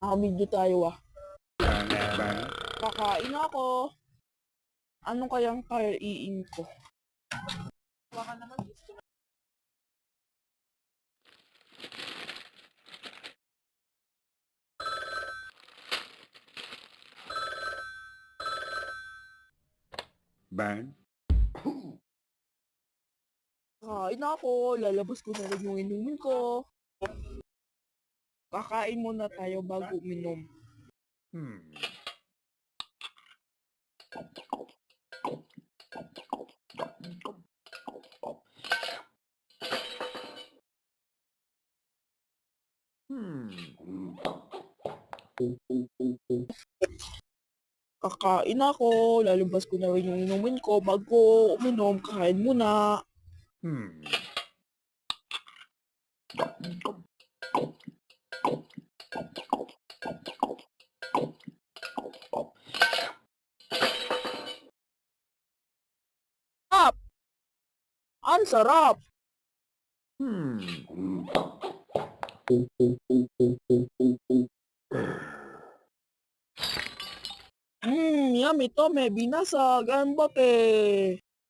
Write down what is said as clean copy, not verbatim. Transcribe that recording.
Nakabidyo tayo Kakain ako. Ano kayang kaiin ko? Baka naman gusto na. Bang. Kakain ako. Lalabas ko na rin yung inumin ko. Kakain muna tayo bago uminom. Kakain ako. Lalabas ko na rin yung inumin ko. Bago uminom, kakain muna. Sarap! Ang sarap! Yummy to, may binasag. Ang bote.